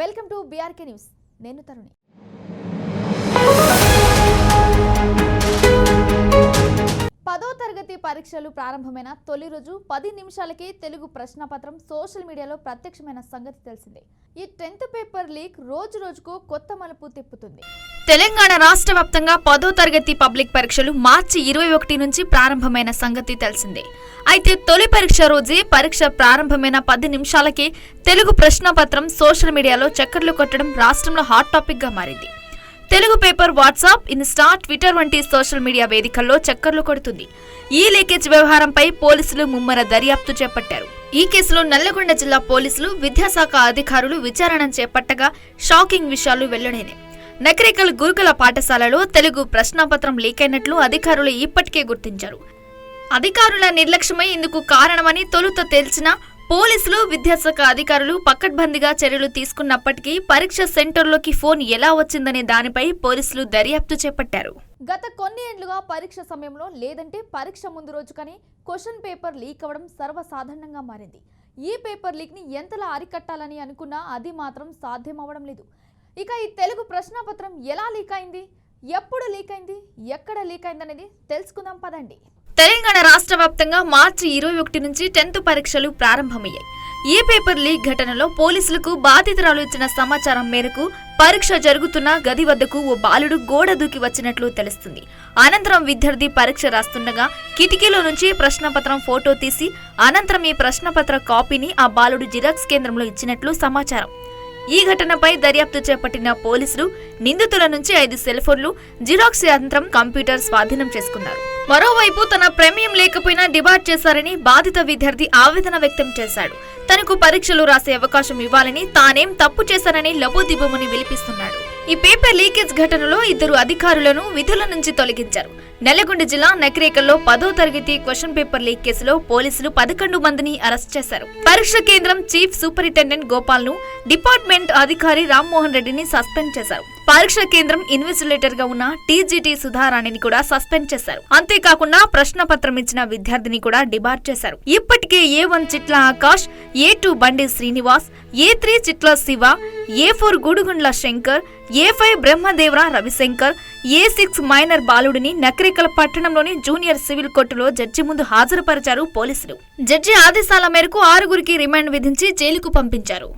Welcome to BRK news. నేను తరుణి. పదో తరగతి పరీక్షలు ప్రారంభమైన తొలి రోజు 10 నిమిషాలకే తెలుగు ప్రశ్నపత్రం సోషల్ మీడియాలో ప్రత్యక్షమైన సంగతి తెలిసిందే. ఈ 10th పేపర్ లీక్ రోజు రోజుకు కొత్త మలుపు తిప్పుతుంది. తెలంగాణ రాష్ట్ర వ్యాప్తంగా 10వ తరగతి పబ్లిక్ పరీక్షలు మార్చి 21 నుంచి ప్రారంభమైన సంగతి తెలిసిందే. అయితే తొలి పరీక్ష రోజే పరీక్ష ప్రారంభమైన 10 నిమిషాలకే తెలుగు ప్రశ్నపత్రం సోషల్ మీడియాలో చక్కర్లు కొట్టడం రాష్ట్రంలో హాట్ టాపిక్ గా మారింది. Telugu paper WhatsApp, Insta, Twitter వంటి సోషల్ మీడియా వేదికల్లో చక్కర్లు కొడుతుంది. ఈ లీకేజ్ వ్యవహారంపై పోలీసులు ముమ్మర దర్యాప్తు చేపట్టారు. ఈ కేసులో నల్లగొండ జిల్లా పోలీసులు, విద్యాశాఖ అధికారులు విచారణ చేపట్టగా షాకింగ్ విషయాలు వెల్లడైనాయి. నకరేకల్ గురుకుల పాఠశాలలో తెలుగు ప్రశ్నపత్రం లీక్ అయినట్లు అధికారులు ఇప్పటికే గుర్తించారు. అధికారుల నిర్లక్ష్యమై ఇందుకు కారణమని తొలుత తెలిసిన పోలీసులు, విద్యాశాఖ అధికారులు పకడ్బందీగా చర్యలు తీసుకున్నప్పటికీ పరీక్ష సెంటర్లోకి ఫోన్ ఎలా వచ్చిందనే దానిపై పోలీసులు దర్యాప్తు చేపట్టారు. గత కొన్ని ఏళ్లుగా పరీక్ష సమయంలో లేదంటే పరీక్ష ముందు రోజు కానీ క్వశ్చన్ పేపర్ లీక్ అవ్వడం సర్వసాధారణంగా మారింది. ఈ పేపర్ లీక్ ని ఎంతలా అరికట్టాలని అనుకున్నా అది మాత్రం సాధ్యం అవ్వడం లేదు. ఇక ఈ తెలుగు ప్రశ్నపత్రం ఎలా లీక్ అయింది, ఎప్పుడు లీక్ అయింది, ఎక్కడ లీక్ అయింది అనేది తెలుసుకుందాం పదండి. తెలంగాణ రాష్ట్ర వ్యాప్తంగా మార్చి 21 నుంచి 10th పరీక్షలు ప్రారంభమయ్యాయి. ఈ పేపర్ లీక్ ఘటనలో పోలీసులకు బాధితురాలు ఇచ్చిన సమాచారం మేరకు పరీక్ష జరుగుతున్న గది వద్దకు ఓ బాలుడు గోడ దూకి వచ్చినట్లు తెలుస్తుంది. అనంతరం విద్యార్థి పరీక్ష రాస్తుండగా కిటికీలో నుంచి ప్రశ్నపత్రం ఫోటో తీసి అనంతరం ఈ ప్రశ్నపత్ర కాపీని ఆ బాలుడు జిరాక్స్ కేంద్రంలో ఇచ్చినట్లు సమాచారం. ఈ ఘటనపై దర్యాప్తు చేపట్టిన పోలీసులు నిందితుల నుంచి 5 సెల్ ఫోన్లు, జిరాక్స్ యంత్రం, కంప్యూటర్ స్వాధీనం చేసుకున్నారు. మరోవైపు తన ప్రమేయం లేకపోయినా డిబార్ చేశారని బాధిత విద్యార్థి ఆవేదన వ్యక్తం చేశాడు. తనకు పరీక్షలు రాసే అవకాశం ఇవ్వాలని, తానేం తప్పు చేశానని లబోదిబోమని విలిపిస్తున్నాడు. ఈ పేపర్ లీకేజ్ ఘటనలో 2 అధికారులను విధుల నుంచి తొలగించారు. నల్లగొండ జిల్లా నకరేకల్లో 10వ తరగతి క్వశ్చన్ పేపర్ లీక్ కేసులో పోలీసులు 11 మందిని అరెస్ట్ చేశారు. పరీక్ష కేంద్రం చీఫ్ సూపరింటెండెంట్ గోపాల్ ను, డిపార్ట్మెంట్ అధికారి రామ్మోహన్ రెడ్డిని సస్పెండ్ చేశారు. పరీక్ష కేంద్రం ఇన్వెస్టిగేటర్ గా ఉన్న టీజీటీ సుధారాణిని కూడా సస్పెండ్ చేశారు. అంతేకాకుండా ప్రశ్నపత్రం ఇచ్చిన విద్యార్థిని కూడా డిబార్ చేశారు. ఇప్పటికే A1 చిట్ల Akash, A2 Bandi Srinivas, A3 Chitla Shiva, A4 Gudugundla Shankar, A5 Brahmadevara Ravishankar, A6 minor బాలుడిని నకరేకల్ పట్టణంలోని జూనియర్ సివిల్ కోర్టులో జడ్జి ముందు హాజరుపరిచారు పోలీసులు. జడ్జి ఆదేశాల మేరకు 6గురికి రిమాండ్ విధించి జైలుకు పంపించారు.